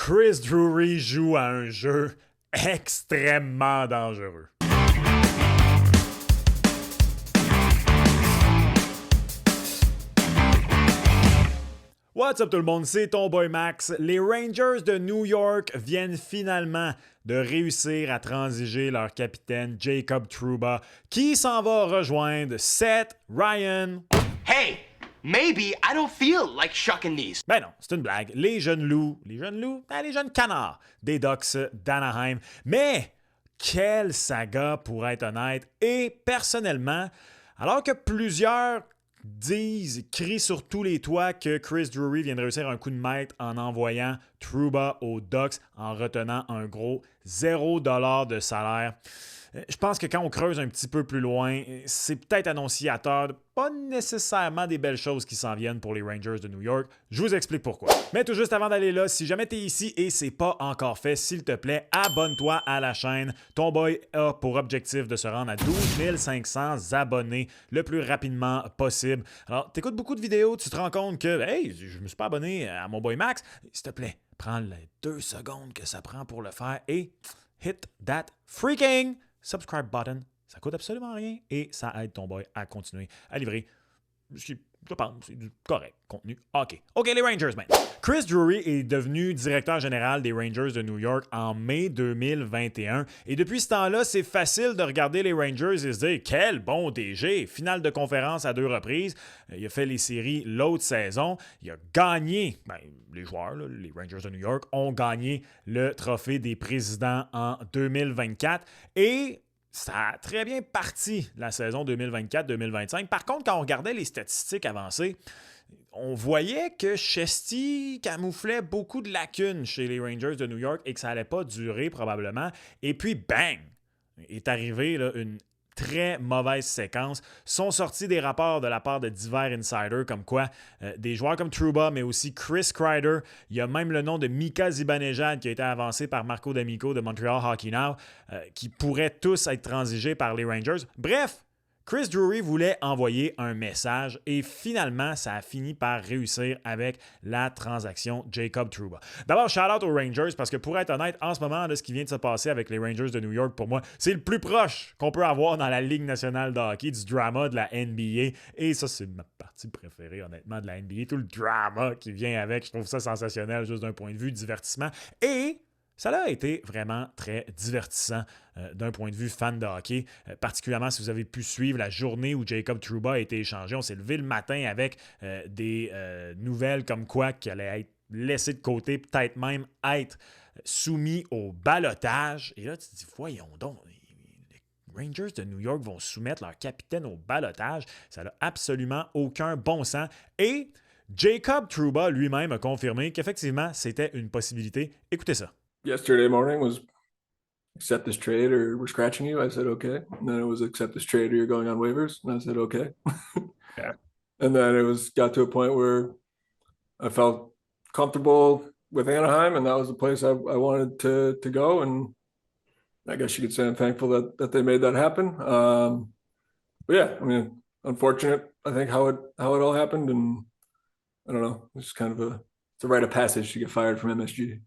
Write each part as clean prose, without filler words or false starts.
Chris Drury joue à un jeu extrêmement dangereux. What's up tout le monde, c'est ton boy Max. Les Rangers de New York viennent finalement de réussir à transiger leur capitaine Jacob Trouba qui s'en va rejoindre Seth Ryan. Hey, maybe I don't feel like shucking these. Ben non, c'est une blague. Les jeunes loups, les jeunes canards des Ducks d'Anaheim. Mais quelle saga pour être honnête. Et personnellement, alors que plusieurs crient sur tous les toits que Chris Drury vient de réussir un coup de maître en envoyant Trouba aux Ducks en retenant un gros 0$ de salaire. Je pense que quand on creuse un petit peu plus loin, c'est peut-être annonciateur de pas nécessairement des belles choses qui s'en viennent pour les Rangers de New York. Je vous explique pourquoi. Mais tout juste avant d'aller là, si jamais tu es ici et c'est pas encore fait, s'il te plaît, abonne-toi à la chaîne. Ton boy a pour objectif de se rendre à 12 500 abonnés le plus rapidement possible. Alors, tu écoutes beaucoup de vidéos, tu te rends compte que, hey, je me suis pas abonné à mon boy Max. S'il te plaît, prends les 2 secondes que ça prend pour le faire et hit that freaking subscribe button, ça coûte absolument rien et ça aide ton boy à continuer à livrer ce qui, je pense, c'est du correct contenu. OK, les Rangers maintenant. Chris Drury est devenu directeur général des Rangers de New York en mai 2021 et depuis ce temps-là, c'est facile de regarder les Rangers et se dire « Quel bon DG! Finale de conférence à 2 reprises. Il a fait les séries l'autre saison. Il a gagné, les joueurs, là, les Rangers de New York, ont gagné le trophée des présidents en 2024 et ça a très bien parti la saison 2024-2025. Par contre, quand on regardait les statistiques avancées, on voyait que Chesty camouflait beaucoup de lacunes chez les Rangers de New York et que ça n'allait pas durer probablement. Et puis, bang! Est arrivé là, une très mauvaise séquence. Sont sortis des rapports de la part de divers insiders comme quoi des joueurs comme Trouba, mais aussi Chris Kreider. Il y a même le nom de Mika Zibanejad qui a été avancé par Marco D'Amico de Montreal Hockey Now qui pourraient tous être transigés par les Rangers. Bref, Chris Drury voulait envoyer un message et finalement, ça a fini par réussir avec la transaction Jacob Trouba. D'abord, shout-out aux Rangers parce que pour être honnête, en ce moment, là, ce qui vient de se passer avec les Rangers de New York, pour moi, c'est le plus proche qu'on peut avoir dans la Ligue nationale de hockey, du drama de la NBA. Et ça, c'est ma partie préférée, honnêtement, de la NBA. Tout le drama qui vient avec, je trouve ça sensationnel juste d'un point de vue divertissement. Et ça a été vraiment très divertissant d'un point de vue fan de hockey, particulièrement si vous avez pu suivre la journée où Jacob Trouba a été échangé. On s'est levé le matin avec des nouvelles comme quoi qu'il allait être laissé de côté, peut-être même être soumis au ballottage. Et là, tu te dis, voyons donc, les Rangers de New York vont soumettre leur capitaine au ballottage. Ça n'a absolument aucun bon sens. Et Jacob Trouba lui-même a confirmé qu'effectivement, c'était une possibilité. Écoutez ça. Yesterday morning was accept this trade or we're scratching you. I said, okay. And then it was accept this trade or you're going on waivers. And I said, okay. Yeah. And then it got to a point where I felt comfortable with Anaheim and that was the place I wanted to go. And I guess you could say I'm thankful that they made that happen. But yeah, I mean, unfortunate, I think how it all happened. And I don't know, it's kind of it's a rite of passage to get fired from MSG.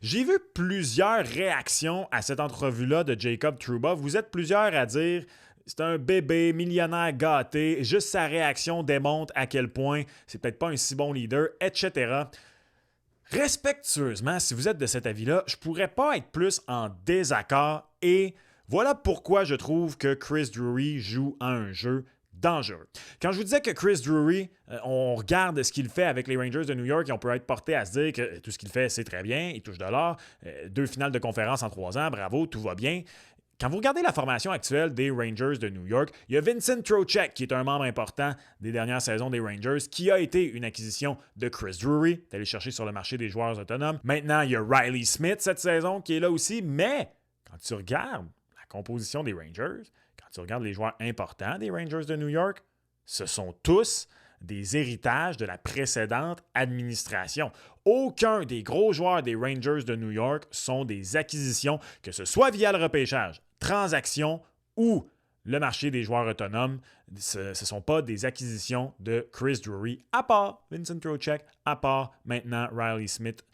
J'ai vu plusieurs réactions à cette entrevue-là de Jacob Trouba. Vous êtes plusieurs à dire c'est un bébé millionnaire gâté. Juste sa réaction démontre à quel point c'est peut-être pas un si bon leader, etc. Respectueusement, si vous êtes de cet avis-là, je pourrais pas être plus en désaccord et voilà pourquoi je trouve que Chris Drury joue à un jeu dangereux. Quand je vous disais que Chris Drury, on regarde ce qu'il fait avec les Rangers de New York et on peut être porté à se dire que tout ce qu'il fait, c'est très bien, il touche de l'or, 2 finales de conférence en 3 ans, bravo, tout va bien. Quand vous regardez la formation actuelle des Rangers de New York, il y a Vincent Trocheck, qui est un membre important des dernières saisons des Rangers, qui a été une acquisition de Chris Drury, d'aller chercher sur le marché des joueurs autonomes. Maintenant, il y a Riley Smith cette saison qui est là aussi, mais quand tu regardes la composition des Rangers, quand tu regardes les joueurs importants des Rangers de New York, ce sont tous des héritages de la précédente administration. Aucun des gros joueurs des Rangers de New York sont des acquisitions, que ce soit via le repêchage, transaction ou le marché des joueurs autonomes, ce ne sont pas des acquisitions de Chris Drury, à part Vincent Trocheck, à part maintenant Riley Smith.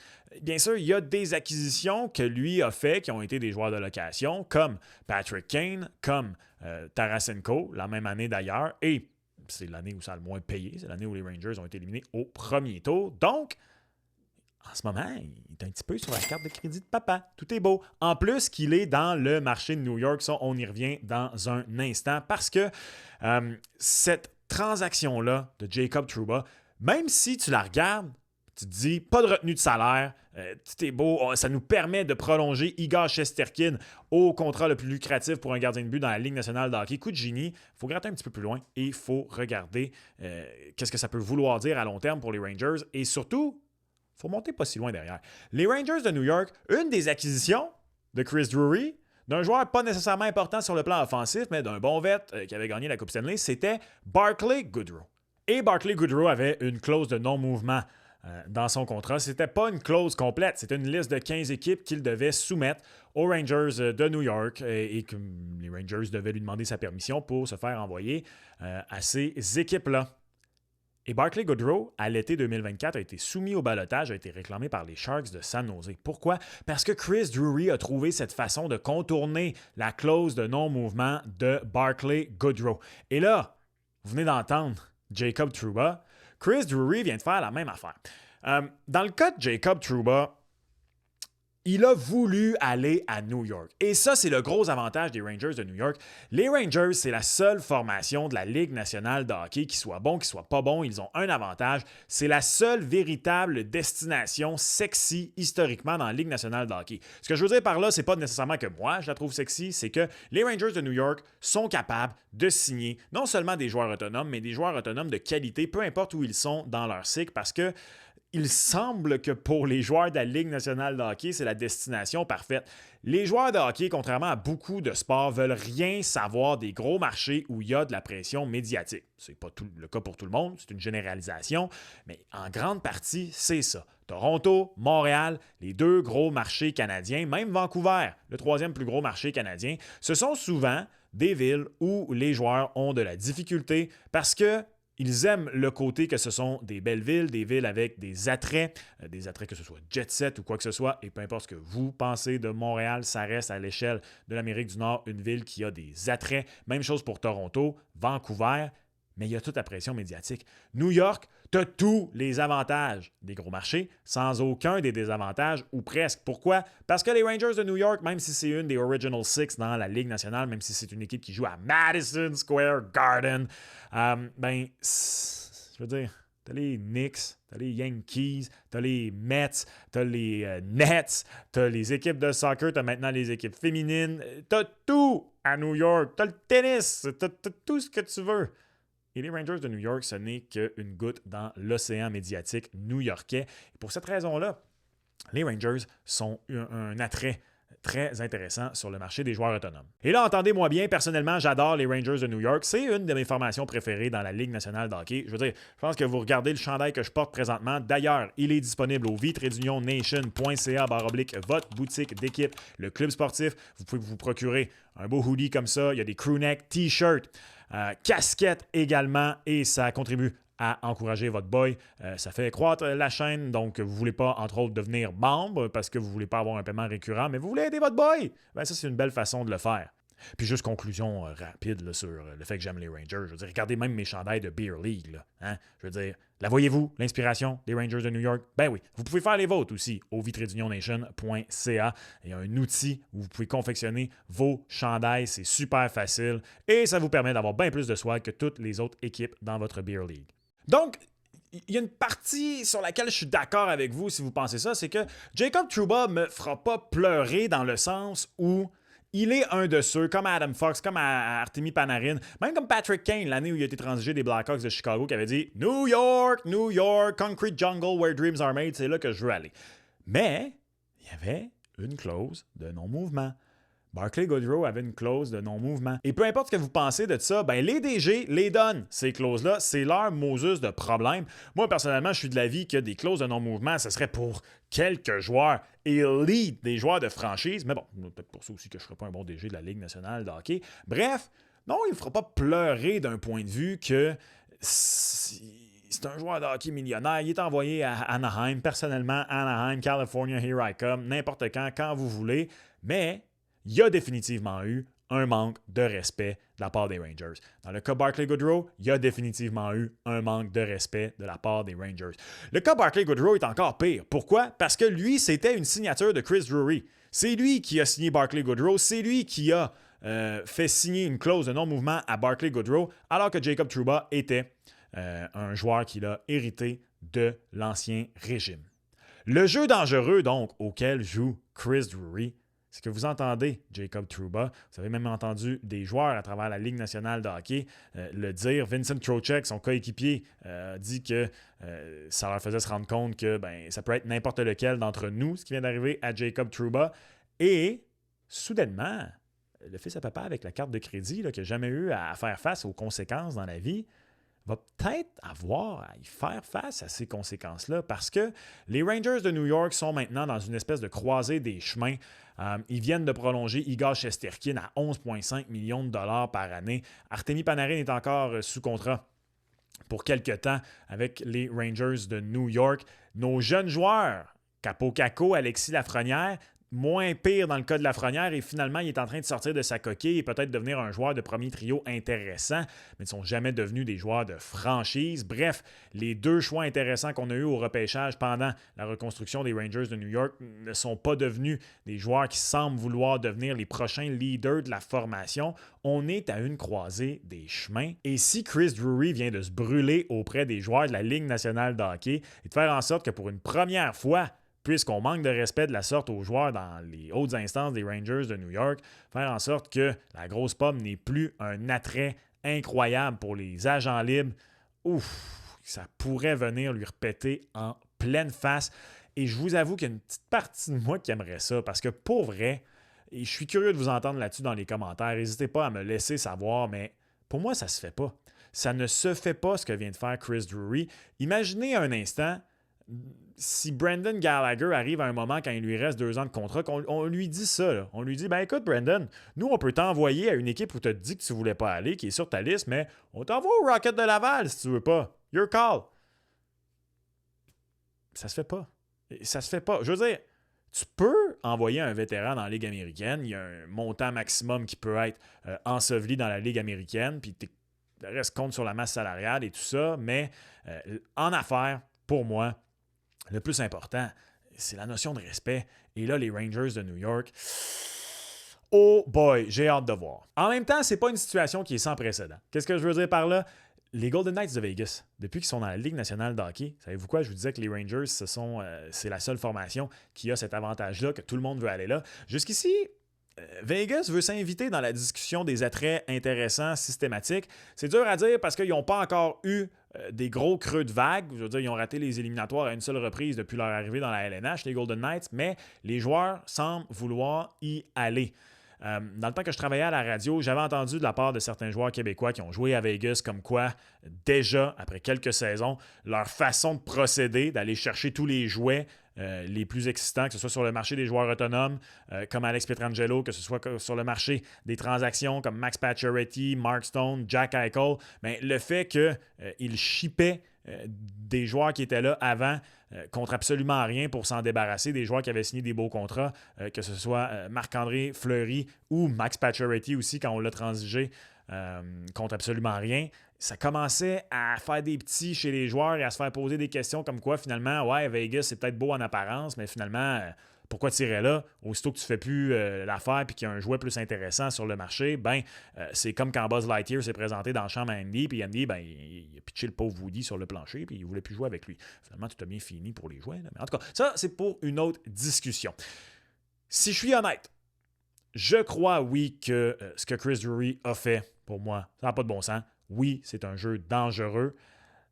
Bien sûr, il y a des acquisitions que lui a fait qui ont été des joueurs de location, comme Patrick Kane, comme Tarasenko, la même année d'ailleurs, et c'est l'année où ça a le moins payé, c'est l'année où les Rangers ont été éliminés au premier tour. Donc, en ce moment, il est un petit peu sur la carte de crédit de papa. Tout est beau. En plus qu'il est dans le marché de New York, ça, on y revient dans un instant, parce que cette transaction-là de Jacob Trouba, même si tu la regardes, tu te dis, pas de retenue de salaire, tout est beau, ça nous permet de prolonger Igor Shesterkin au contrat le plus lucratif pour un gardien de but dans la Ligue nationale de hockey. Coup de génie, il faut gratter un petit peu plus loin et il faut regarder qu'est-ce que ça peut vouloir dire à long terme pour les Rangers. Et surtout, il faut monter pas si loin derrière. Les Rangers de New York, une des acquisitions de Chris Drury, d'un joueur pas nécessairement important sur le plan offensif, mais d'un bon vet qui avait gagné la Coupe Stanley, c'était Barclay Goodrow. Et Barclay Goodrow avait une clause de non-mouvement dans son contrat. C'était pas une clause complète, c'était une liste de 15 équipes qu'il devait soumettre aux Rangers de New York et que les Rangers devaient lui demander sa permission pour se faire envoyer à ces équipes-là. Et Barclay Goodrow, à l'été 2024, a été soumis au ballottage, a été réclamé par les Sharks de San Jose. Pourquoi? Parce que Chris Drury a trouvé cette façon de contourner la clause de non-mouvement de Barclay Goodrow. Et là, vous venez d'entendre Jacob Trouba. Chris Drury vient de faire la même affaire. Dans le cas de Jacob Trouba, il a voulu aller à New York. Et ça, c'est le gros avantage des Rangers de New York. Les Rangers, c'est la seule formation de la Ligue nationale de hockey, qui soit bon, qui soit pas bon, ils ont un avantage. C'est la seule véritable destination sexy historiquement dans la Ligue nationale de hockey. Ce que je veux dire par là, c'est pas nécessairement que moi, je la trouve sexy, c'est que les Rangers de New York sont capables de signer non seulement des joueurs autonomes, mais des joueurs autonomes de qualité, peu importe où ils sont dans leur cycle, parce que il semble que pour les joueurs de la Ligue nationale de hockey, c'est la destination parfaite. Les joueurs de hockey, contrairement à beaucoup de sports, veulent rien savoir des gros marchés où il y a de la pression médiatique. Ce n'est pas le cas pour tout le monde, c'est une généralisation, mais en grande partie, c'est ça. Toronto, Montréal, les deux gros marchés canadiens, même Vancouver, le troisième plus gros marché canadien, ce sont souvent des villes où les joueurs ont de la difficulté parce que ils aiment le côté que ce sont des belles villes, des villes avec des attraits que ce soit jet set ou quoi que ce soit, et peu importe ce que vous pensez de Montréal, ça reste à l'échelle de l'Amérique du Nord une ville qui a des attraits. Même chose pour Toronto, Vancouver, mais il y a toute la pression médiatique. New York, tu as tous les avantages des gros marchés, sans aucun des désavantages, ou presque. Pourquoi? Parce que les Rangers de New York, même si c'est une des Original Six dans la Ligue nationale, même si c'est une équipe qui joue à Madison Square Garden, je veux dire, t'as les Knicks, t'as les Yankees, t'as les Mets, t'as les Nets, t'as les équipes de soccer, t'as maintenant les équipes féminines, t'as tout à New York, t'as le tennis, t'as tout ce que tu veux. Et les Rangers de New York, ce n'est qu'une goutte dans l'océan médiatique new-yorkais. Et pour cette raison-là, les Rangers sont un attrait très intéressant sur le marché des joueurs autonomes. Et là, entendez-moi bien, personnellement, j'adore les Rangers de New York. C'est une de mes formations préférées dans la Ligue nationale de hockey. Je veux dire, je pense que vous regardez le chandail que je porte présentement. D'ailleurs, il est disponible au v-nation.ca / votre boutique d'équipe, le club sportif. Vous pouvez vous procurer un beau hoodie comme ça. Il y a des crewneck, t-shirts, casquettes également, et ça contribue à encourager votre boy. Ça fait croître la chaîne, donc vous ne voulez pas, entre autres, devenir membre parce que vous ne voulez pas avoir un paiement récurrent, mais vous voulez aider votre boy. Ben, ça, c'est une belle façon de le faire. Puis juste conclusion rapide là, sur le fait que j'aime les Rangers. Je veux dire, regardez même mes chandails de Beer League. Là, hein? Je veux dire, la voyez-vous, l'inspiration des Rangers de New York? Ben oui, vous pouvez faire les vôtres aussi au v-nation.ca. Il y a un outil où vous pouvez confectionner vos chandails. C'est super facile et ça vous permet d'avoir bien plus de swag que toutes les autres équipes dans votre Beer League. Donc, il y a une partie sur laquelle je suis d'accord avec vous si vous pensez ça, c'est que Jacob Trouba me fera pas pleurer dans le sens où il est un de ceux, comme Adam Fox, comme Artemi Panarin, même comme Patrick Kane, l'année où il a été transigé des Blackhawks de Chicago, qui avait dit « New York, concrete jungle where dreams are made, c'est là que je veux aller. » Mais, il y avait une clause de non-mouvement. Barclay Goodrow avait une clause de non-mouvement. Et peu importe ce que vous pensez de ça, ben les DG les donnent, ces clauses-là. C'est leur Moses de problème. Moi, personnellement, je suis de l'avis que des clauses de non-mouvement, ce serait pour quelques joueurs élite, des joueurs de franchise. Mais bon, peut-être pour ça aussi que je ne serais pas un bon DG de la Ligue nationale de hockey. Bref, Non, il ne fera pas pleurer d'un point de vue que c'est un joueur de hockey millionnaire. Il est envoyé à Anaheim. Personnellement, Anaheim, California, here I come, n'importe quand vous voulez. Mais il y a définitivement eu un manque de respect de la part des Rangers. Dans le cas Barclay-Goodrow, il y a définitivement eu un manque de respect de la part des Rangers. Le cas Barclay-Goodrow est encore pire. Pourquoi? Parce que lui, c'était une signature de Chris Drury. C'est lui qui a signé Barclay-Goodrow. C'est lui qui a fait signer une clause de non-mouvement à Barclay-Goodrow, alors que Jacob Trouba était un joueur qu'il a hérité de l'ancien régime. Le jeu dangereux, donc, auquel joue Chris Drury, c'est que vous entendez Jacob Trouba. Vous avez même entendu des joueurs à travers la Ligue nationale de hockey le dire. Vincent Trocheck, son coéquipier, dit que ça leur faisait se rendre compte que ça peut être n'importe lequel d'entre nous, ce qui vient d'arriver à Jacob Trouba. Et, soudainement, le fils à papa avec la carte de crédit qui n'a jamais eu à faire face aux conséquences dans la vie, va peut-être avoir à y faire face à ces conséquences-là parce que les Rangers de New York sont maintenant dans une espèce de croisée des chemins. Ils viennent de prolonger Igor Shesterkin à 11,5 millions de dollars par année. Artemi Panarin est encore sous contrat pour quelque temps avec les Rangers de New York. Nos jeunes joueurs, Capo Caco, Alexis Lafrenière, moins pire dans le cas de Lafrenière et finalement, il est en train de sortir de sa coquille et peut-être devenir un joueur de premier trio intéressant, mais ils ne sont jamais devenus des joueurs de franchise. Bref, les deux choix intéressants qu'on a eus au repêchage pendant la reconstruction des Rangers de New York ne sont pas devenus des joueurs qui semblent vouloir devenir les prochains leaders de la formation. On est à une croisée des chemins. Et si Chris Drury vient de se brûler auprès des joueurs de la Ligue nationale de hockey et de faire en sorte que pour une première fois, puisqu'on manque de respect de la sorte aux joueurs dans les hautes instances des Rangers de New York, faire en sorte que la grosse pomme n'est plus un attrait incroyable pour les agents libres, ça pourrait venir lui repéter en pleine face. Et je vous avoue qu'il y a une petite partie de moi qui aimerait ça, parce que pour vrai, et je suis curieux de vous entendre là-dessus dans les commentaires, n'hésitez pas à me laisser savoir, mais pour moi, ça se fait pas. Ça ne se fait pas ce que vient de faire Chris Drury. Imaginez un instant, si Brendan Gallagher arrive à un moment quand il lui reste 2 ans de contrat, qu'on lui dit ça, là. On lui dit, écoute Brendan, nous on peut t'envoyer à une équipe où tu te dis que tu voulais pas aller, qui est sur ta liste, mais on t'envoie au Rocket de Laval si tu veux pas. Your call. Ça se fait pas. Ça se fait pas. Je veux dire, tu peux envoyer un vétéran dans la Ligue américaine, il y a un montant maximum qui peut être enseveli dans la Ligue américaine, puis le reste compte sur la masse salariale et tout ça, mais en affaires, pour moi, le plus important, c'est la notion de respect. Et là, les Rangers de New York, oh boy, j'ai hâte de voir. En même temps, c'est pas une situation qui est sans précédent. Qu'est-ce que je veux dire par là? Les Golden Knights de Vegas, depuis qu'ils sont dans la Ligue nationale de hockey, savez-vous quoi? Je vous disais que les Rangers, c'est la seule formation qui a cet avantage-là, que tout le monde veut aller là. Jusqu'ici, Vegas veut s'inviter dans la discussion des attraits intéressants, systématiques. C'est dur à dire parce qu'ils n'ont pas encore eu des gros creux de vague. Je veux dire, ils ont raté les éliminatoires à une seule reprise depuis leur arrivée dans la LNH, les Golden Knights, mais les joueurs semblent vouloir y aller. Dans le temps que je travaillais à la radio, j'avais entendu de la part de certains joueurs québécois qui ont joué à Vegas comme quoi, déjà, après quelques saisons, leur façon de procéder, d'aller chercher tous les jouets les plus excitants, que ce soit sur le marché des joueurs autonomes, comme Alex Pietrangelo, que ce soit sur le marché des transactions comme Max Pacioretty, Mark Stone, Jack Eichel, mais le fait qu'ils shippaient des joueurs qui étaient là avant contre absolument rien pour s'en débarrasser, des joueurs qui avaient signé des beaux contrats, que ce soit Marc-André Fleury ou Max Pacioretty aussi quand on l'a transigé contre absolument rien. Ça commençait à faire des petits chez les joueurs et à se faire poser des questions comme quoi finalement, ouais, Vegas c'est peut-être beau en apparence, mais finalement, pourquoi tu irais là? Aussitôt que tu ne fais plus l'affaire et qu'il y a un jouet plus intéressant sur le marché, c'est comme quand Buzz Lightyear s'est présenté dans la chambre à Andy, puis Andy, il a pitché le pauvre Woody sur le plancher, puis il ne voulait plus jouer avec lui. Finalement, tout a bien fini pour les jouets. Là. Mais en tout cas, ça, c'est pour une autre discussion. Si je suis honnête, je crois, oui, que ce que Chris Drury a fait, pour moi, ça n'a pas de bon sens. Oui, c'est un jeu dangereux.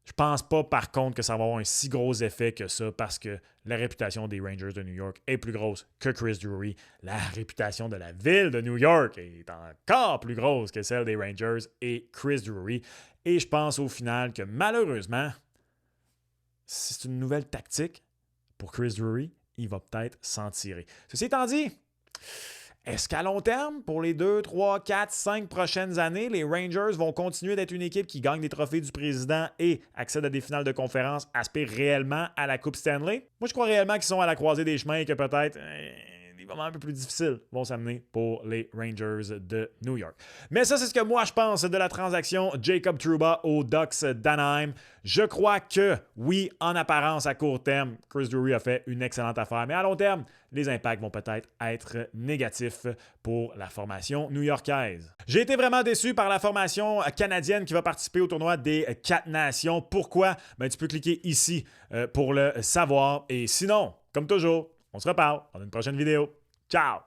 Je pense pas, par contre, que ça va avoir un si gros effet que ça parce que la réputation des Rangers de New York est plus grosse que Chris Drury. La réputation de la ville de New York est encore plus grosse que celle des Rangers et Chris Drury. Et je pense au final que malheureusement, c'est une nouvelle tactique pour Chris Drury. Il va peut-être s'en tirer. Ceci étant dit, Est-ce qu'à long terme, pour les 2, 3, 4, 5 prochaines années, les Rangers vont continuer d'être une équipe qui gagne des trophées du président et accède à des finales de conférence, aspire réellement à la Coupe Stanley? Moi, je crois réellement qu'ils sont à la croisée des chemins et que peut-être des moments un peu plus difficiles vont s'amener pour les Rangers de New York. Mais ça, c'est ce que moi, je pense de la transaction Jacob Trouba aux Ducks d'Anaheim. Je crois que, oui, en apparence, à court terme, Chris Drury a fait une excellente affaire, mais à long terme, les impacts vont peut-être être négatifs pour la formation new-yorkaise. J'ai été vraiment déçu par la formation canadienne qui va participer au tournoi des 4 nations. Pourquoi? Ben, tu peux cliquer ici pour le savoir. Et sinon, comme toujours, on se reparle dans une prochaine vidéo. Ciao!